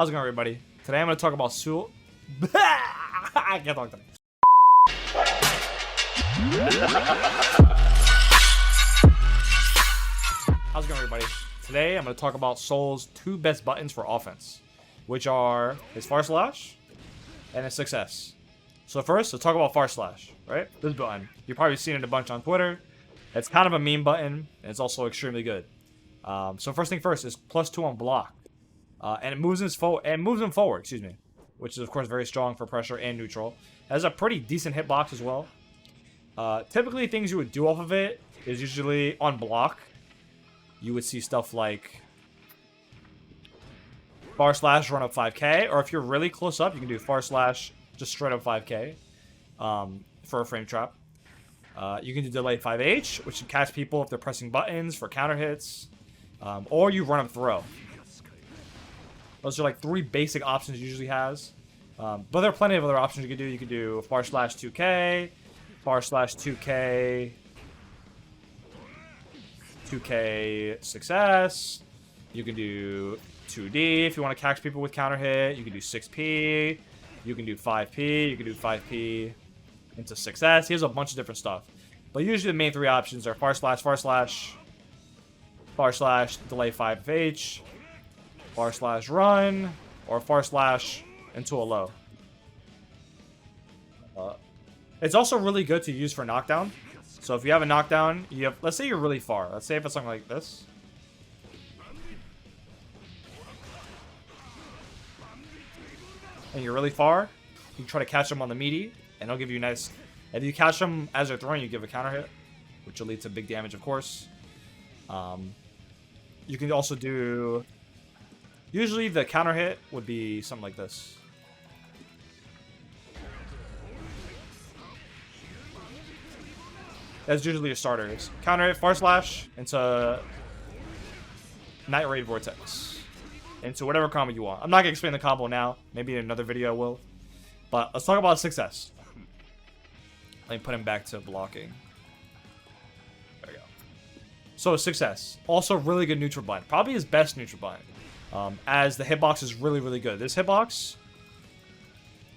How's it going, everybody? Today I'm going to talk about Sul. I can't talk today. How's it going, everybody? Today I'm going to talk about Sol's two best buttons for offense, which are his Far Slash and his Success. So first, let's talk about Far Slash, right? This button. You've probably seen it a bunch on Twitter. It's kind of a meme button, and it's also extremely good. So first thing first is +2 on block. And it moves him forward, excuse me, which is of course very strong for pressure and neutral. It has a pretty decent hitbox as well. Typically, things you would do off of it is usually on block. You would see stuff like Far Slash run up 5k, or if you're really close up, you can do Far Slash just straight up 5k for a frame trap. You can do delay 5H, which can catch people if they're pressing buttons for counter hits, or you run up throw. Those are like three basic options it usually has. But there are plenty of other options you can do. You can do Far Slash 2K, Far Slash 2K, 2K Success. You can do 2D if you want to catch people with counter hit. You can do 6P. You can do 5P. You can do 5P into Success. He has a bunch of different stuff. But usually the main three options are Far Slash, Far Slash, Far Slash, delay 5H, Far Slash run, or Far Slash into a low. It's also really good to use for knockdown. So if you have a knockdown, let's say you're really far. Let's say if it's something like this. And you're really far, you try to catch them on the meaty, and it'll give you nice. If you catch them as they're throwing, you give a counter hit, which will lead to big damage, of course. You can also do. Usually the counter hit would be something like this. That's usually your starters. Counter hit, Far Slash into Night Raid Vortex. Into whatever combo you want. I'm not going to explain the combo now. Maybe in another video I will. But let's talk about Success. Let me put him back to blocking. There we go. So Success. Also really good neutral button. Probably his best neutral button. As the hitbox is really, really good. This hitbox,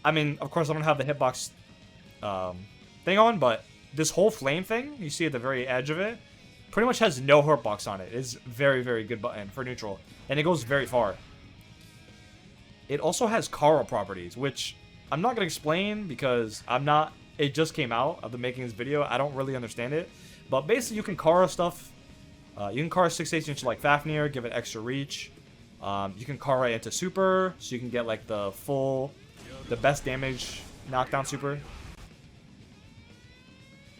I mean, of course I don't have the hitbox thing on, but this whole flame thing, you see at the very edge of it, pretty much has no hitbox on it. It's very, very good button for neutral. And it goes very far. It also has Kara properties, which I'm not going to explain because it just came out of the making this video. I don't really understand it. But basically you can Kara stuff. You can Kara 6/8 into like Fafnir, give it extra reach. You can Kara into super, so you can get like the best damage knockdown super.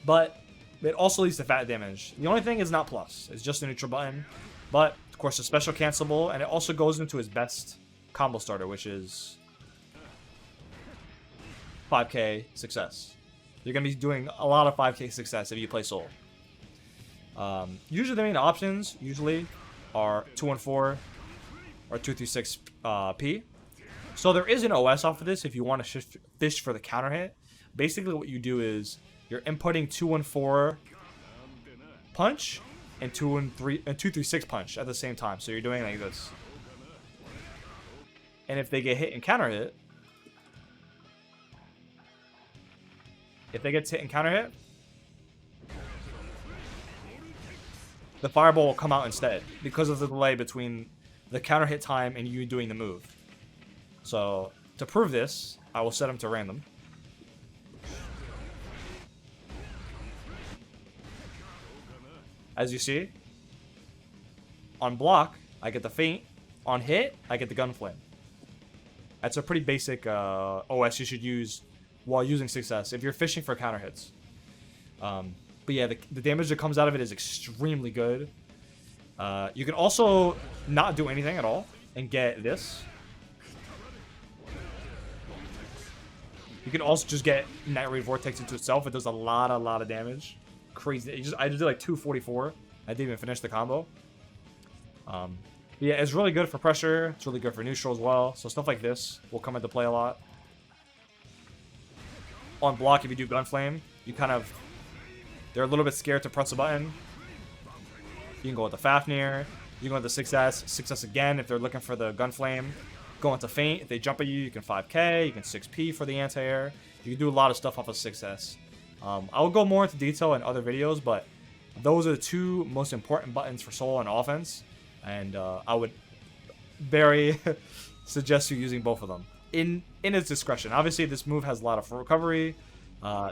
But it also leads to fat damage. The only thing is not plus. It's just a neutral button. But, of course, it's special cancelable, and it also goes into his best combo starter, which is 5k Success. You're going to be doing a lot of 5k Success if you play Sol. Usually the main options, are 2-1-4 or 2-3-6 P. So there is an OS off of this if you want to fish for the counter hit. Basically what you do is you're inputting 2-1-4 punch and 2-3-6 punch at the same time. So you're doing like this. And if they get hit and counter hit, the fireball will come out instead because of the delay between the counter hit time and you doing the move. So to prove this, I will set him to random. As you see, on block, I get the feint. On hit, I get the gunflame. That's a pretty basic OS you should use while using Success if you're fishing for counter hits. But yeah, the damage that comes out of it is extremely good. You can also not do anything at all and get this. You can also just get Night Raid Vortex into itself. It does a lot of damage. Crazy. I just did like 244. I didn't even finish the combo. Yeah, it's really good for pressure. It's really good for neutral as well. So stuff like this will come into play a lot. On block, if you do Gunflame, they're a little bit scared to press a button. You can go with the Fafnir. You can go with the 6S again if they're looking for the Gunflame go into feint. If they jump at you, you can 5k, you can 6p for the anti-air. You can do a lot of stuff off of 6s. I will go more into detail in other videos, but those are the two most important buttons for solo and offense, and I would very suggest you using both of them in its discretion. Obviously, this move has a lot of recovery.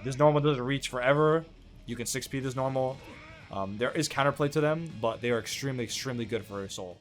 This normal doesn't reach forever. You can 6p this normal. There is counterplay to them, but they are extremely, extremely good for a soul.